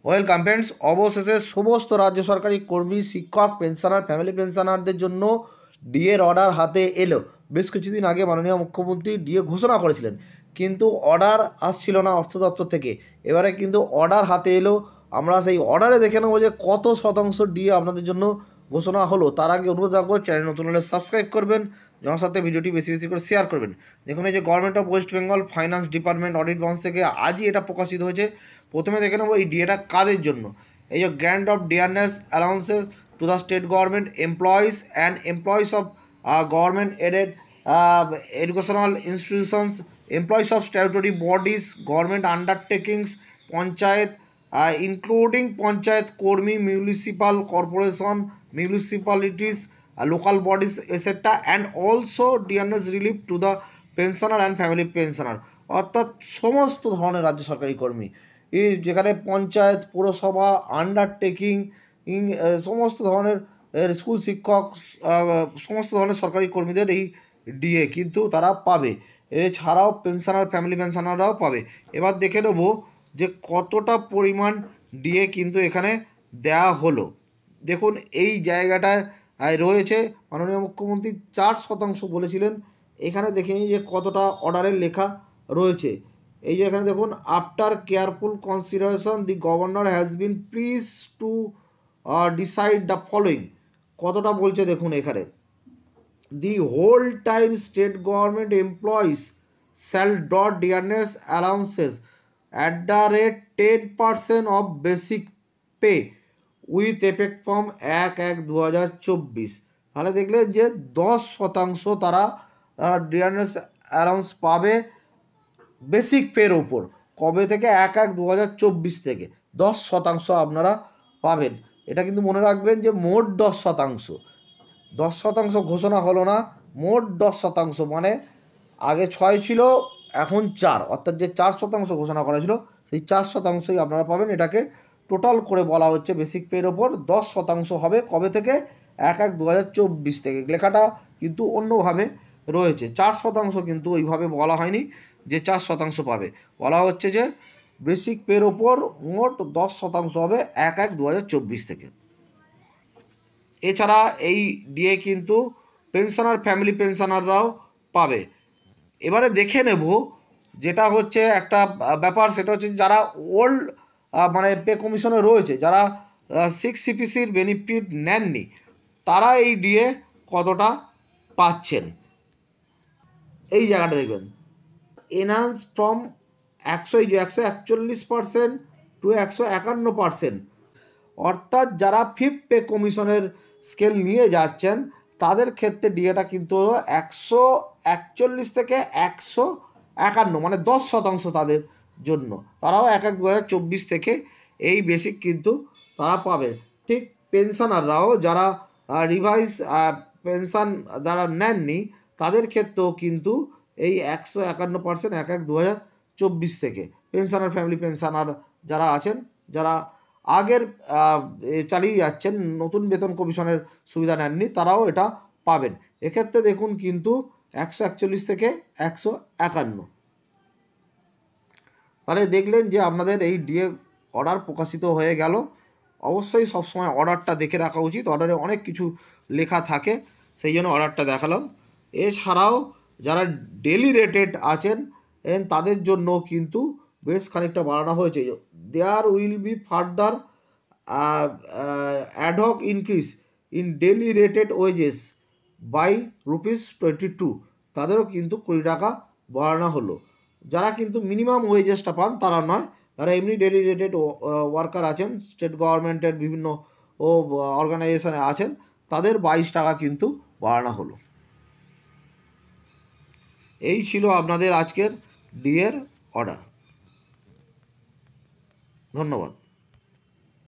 Welcome friends, অবশেষে সমস্ত রাজ্য সরকারি কর্মী, শিক্ষক, পেনশনার, ফ্যামিলি পেনশনারদের জন্য ডিএর অর্ডার হাতে এলো। বেশ কিছুদিন আগে মাননীয় মুখ্যমন্ত্রী ডিএ ঘোষণা করেছিলেন, কিন্তু অর্ডার আসছিল না অর্থ দপ্তর থেকে। এবারে কিন্তু অর্ডার হাতে এলো। আমরা সেই অর্ডারে দেখে নেবো যে কত শতাংশ ডিএ আপনাদের জন্য ঘোষণা হলো। তার আগে অনুরোধ রাখবো, চ্যানেল নতুন হলে সাবস্ক্রাইব করবেন, জনের সাথে ভিডিওটি বেশি বেশি করে শেয়ার করবেন। দেখুন, এই যে government of West Bengal finance department audit branch থেকে আজই এটা প্রকাশিত হয়েছে। প্রথমে দেখে নেবো এই ডিএটা কাদের জন্য। এই যে grant of dearness allowances to the state government employees and employees of government aided educational institutions, employees of statutory bodies, government undertakings, panchayat including panchayat কর্মী, municipal corporation, municipalities, local bodies, etc. and also dearness relief to the pensioner and family pensioner, অর্থাৎ সমস্ত ধরনের রাজ্য সরকারি কর্মী, এই যেখানে পঞ্চায়েত, পুরসভা, আন্ডারটেকিং, সমস্ত ধরনের স্কুল শিক্ষক, সমস্ত ধরনের সরকারি কর্মীদের এই ডিএ কিন্তু তারা পাবে। এছাড়াও পেনশনার, ফ্যামিলি পেনশনাররাও পাবে। এবার দেখে নেবো যে কতটা পরিমাণ ডিএ কিন্তু এখানে দেওয়া হলো। দেখুন, এই জায়গাটায় রয়েছে মাননীয় মুখ্যমন্ত্রী 4% বলেছিলেন। এখানে দেখে নিই যে কতটা অর্ডারের লেখা রয়েছে। এই যে এখানে দেখুন, after careful consideration the governor has been please to decide the following. কতটা বলছে দেখুন এখানে, the whole time state government employees shall dot dearness allowances at the rate 10% of basic pay with effect from 1/1/2024। তাহলে দেখলেন যে 10% তারা dearness allowance পাবে basic পের ওপর। কবে থেকে? 1/1/2024 থেকে 10% আপনারা পাবেন। এটা কিন্তু মনে রাখবেন যে মোট 10% ঘোষণা হলো না, মোট 10%। মানে আগে 6 ছিল, এখন 4, অর্থাৎ যে 4% ঘোষণা করা ছিল সেই 4%ই আপনারা পাবেন। এটাকে টোটাল করে বলা হচ্ছে বেসিক পের ওপর 10% হবে। কবে থেকে? 1/1/2024 থেকে। লেখাটা কিন্তু অন্যভাবে রয়েছে, 4% কিন্তু ওইভাবে বলা হয়নি যে 4% পাবে। বলা হচ্ছে যে বেসিক পের ওপর মোট 10% হবে 1/1/2024 থেকে। এছাড়া এই ডিএ কিন্তু পেনশনার, ফ্যামিলি পেনশনাররাও পাবে। এবারে দেখে নেব যেটা হচ্ছে একটা ব্যাপার, সেটা হচ্ছে যারা ওল্ড মানে পে কমিশনে রয়েছে, যারা 6 সিপিসির বেনিফিট নেননি, তারা এই ডিএ কতটা পাচ্ছেন। এই জায়গাটা দেখবেন, এনহান্স ফ্রম 141% টু 151%। অর্থাৎ যারা 5th পে কমিশনের স্কেল নিয়ে যাচ্ছেন তাদের ক্ষেত্রে ডিএটা কিন্তু 141 থেকে 151, মানে 10% তাদের জন্য। তারাও 1/1/2024 থেকে এই বেসিক কিন্তু তারা পাবে। ঠিক পেনশনাররাও যারা রিভাইজ পেনশন যারা নেননি তাদের ক্ষেত্রেও কিন্তু এই 151% 1/1/2024 থেকে। পেনশনার, ফ্যামিলি পেনশনার যারা আছেন, যারা আগের চালিয়ে যাচ্ছেন, নতুন বেতন কমিশনের সুবিধা নেননি, তারাও এটা পাবেন। এক্ষেত্রে দেখুন কিন্তু 141 থেকে 151। তাহলে দেখলেন যে আপনাদের এই ডিএ অর্ডার প্রকাশিত হয়ে গেল। অবশ্যই সবসময় অর্ডারটা দেখে রাখা উচিত, অর্ডারে অনেক কিছু লেখা থাকে, সেই জন্য অর্ডারটা দেখালাম। এছাড়াও যারা ডেলি রেটেড আছেন তাদের জন্য কিন্তু বেশ খানিকটা বাড়ানো হয়েছে। There will be further ad hoc increase in daily rated wages by ₹22। তাদেরও কিন্তু 20 টাকা বাড়ানো হলো। যারা কিন্তু মিনিমাম ওয়েজেসটা পান তারা নয়, যারা এমনি ডেলি রেটেড ওয়ার্কার আছেন, স্টেট গভর্নমেন্টের বিভিন্ন অর্গানাইজেশনে আছেন, তাদের 22 টাকা কিন্তু বাড়ানো হলো। এই ছিল আপনাদের আজকের ডিএর অর্ডার। ধন্যবাদ।